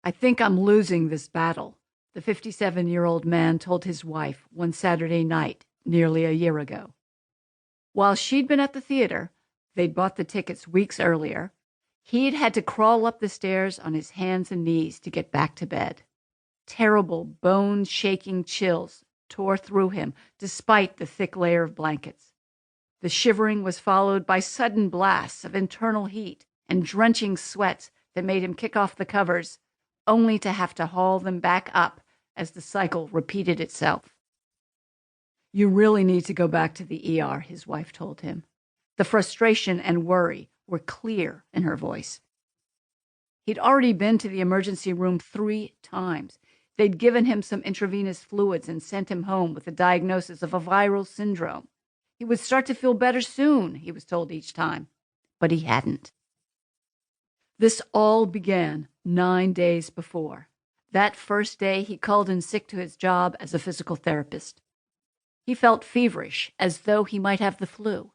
"I think I'm losing this battle," the 57-year-old man told his wife one Saturday night nearly a year ago. While she'd been at the theater, they'd bought the tickets weeks earlier, he'd had to crawl up the stairs on his hands and knees to get back to bed. Terrible, bone-shaking chills tore through him despite the thick layer of blankets. The shivering was followed by sudden blasts of internal heat and drenching sweats that made him kick off the covers, only to have to haul them back up as the cycle repeated itself. "You really need to go back to the ER," his wife told him. The frustration and worry were clear in her voice. He'd already been to the emergency room 3 times. They'd given him some intravenous fluids and sent him home with a diagnosis of a viral syndrome. He would start to feel better soon, he was told each time, but he hadn't. This all began 9 days before. That first day, he called in sick to his job as a physical therapist. He felt feverish, as though he might have the flu.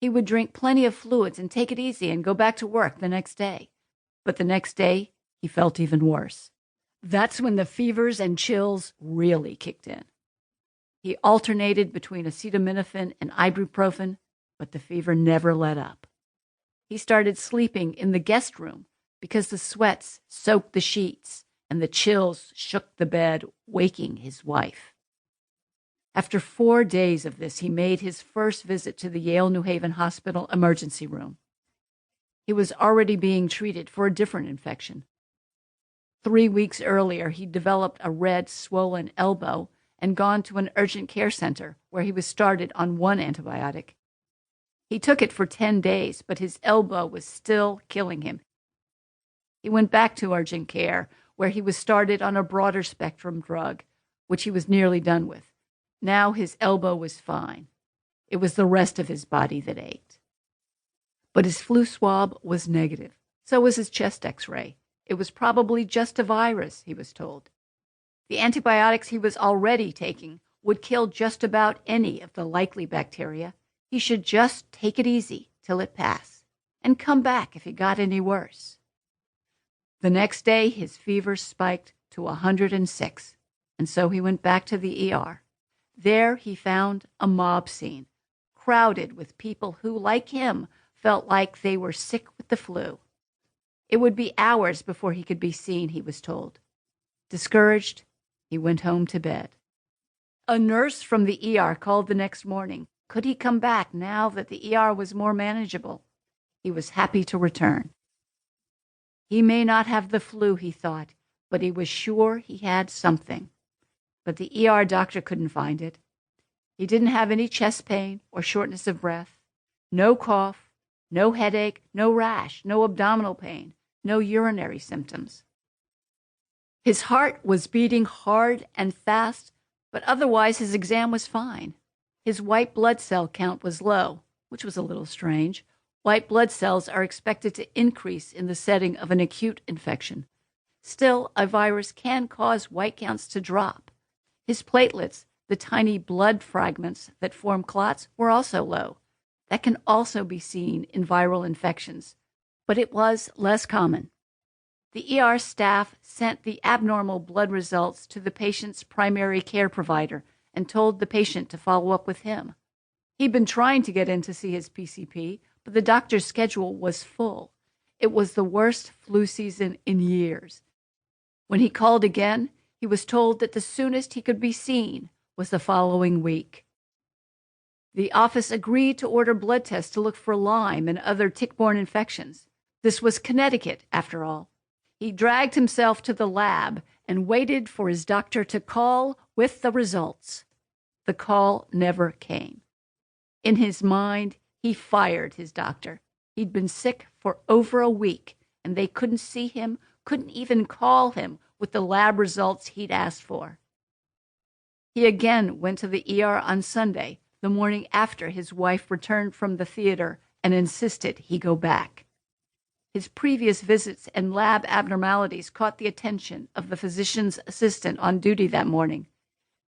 He would drink plenty of fluids and take it easy and go back to work the next day. But the next day, he felt even worse. That's when the fevers and chills really kicked in. He alternated between acetaminophen and ibuprofen, but the fever never let up. He started sleeping in the guest room because the sweats soaked the sheets and the chills shook the bed, waking his wife. After 4 days of this, he made his first visit to the Yale New Haven Hospital emergency room. He was already being treated for a different infection. 3 weeks earlier, he developed a red, swollen elbow and gone to an urgent care center where he was started on one antibiotic. He took it for 10 days, but his elbow was still killing him. He went back to urgent care where he was started on a broader spectrum drug, which he was nearly done with. Now his elbow was fine. It was the rest of his body that ached. But his flu swab was negative. So was his chest x-ray. It was probably just a virus, he was told. The antibiotics he was already taking would kill just about any of the likely bacteria. He should just take it easy till it passed and come back if it got any worse. The next day, his fever spiked to 106, and so he went back to the ER. There he found a mob scene, crowded with people who, like him, felt like they were sick with the flu. It would be hours before he could be seen, he was told. Discouraged, he went home to bed. A nurse from the ER called the next morning. Could he come back now that the ER was more manageable? He was happy to return. He may not have the flu, he thought, but he was sure he had something. But the ER doctor couldn't find it. He didn't have any chest pain or shortness of breath, no cough, no headache, no rash, no abdominal pain, no urinary symptoms. His heart was beating hard and fast, but otherwise his exam was fine. His white blood cell count was low, which was a little strange. White blood cells are expected to increase in the setting of an acute infection. Still, a virus can cause white counts to drop. His platelets, the tiny blood fragments that form clots, were also low. That can also be seen in viral infections, but it was less common. The ER staff sent the abnormal blood results to the patient's primary care provider and told the patient to follow up with him. He'd been trying to get in to see his PCP, but the doctor's schedule was full. It was the worst flu season in years. When he called again, he was told that the soonest he could be seen was the following week. The office agreed to order blood tests to look for Lyme and other tick-borne infections. This was Connecticut, after all. He dragged himself to the lab and waited for his doctor to call with the results. The call never came. In his mind, he fired his doctor. He'd been sick for over a week, and they couldn't see him, couldn't even call him with the lab results he'd asked for. He again went to the ER on Sunday, the morning after his wife returned from the theater, and insisted he go back. His previous visits and lab abnormalities caught the attention of the physician's assistant on duty that morning.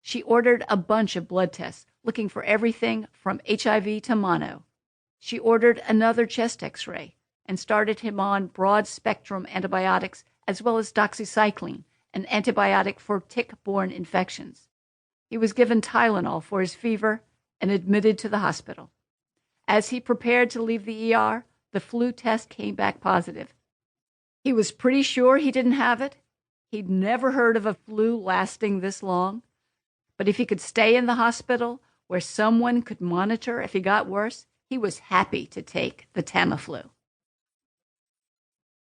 She ordered a bunch of blood tests, looking for everything from HIV to mono. She ordered another chest x-ray and started him on broad-spectrum antibiotics as well as doxycycline, an antibiotic for tick-borne infections. He was given Tylenol for his fever and admitted to the hospital. As he prepared to leave the ER, the flu test came back positive. He was pretty sure he didn't have it. He'd never heard of a flu lasting this long. But if he could stay in the hospital where someone could monitor if he got worse, he was happy to take the Tamiflu.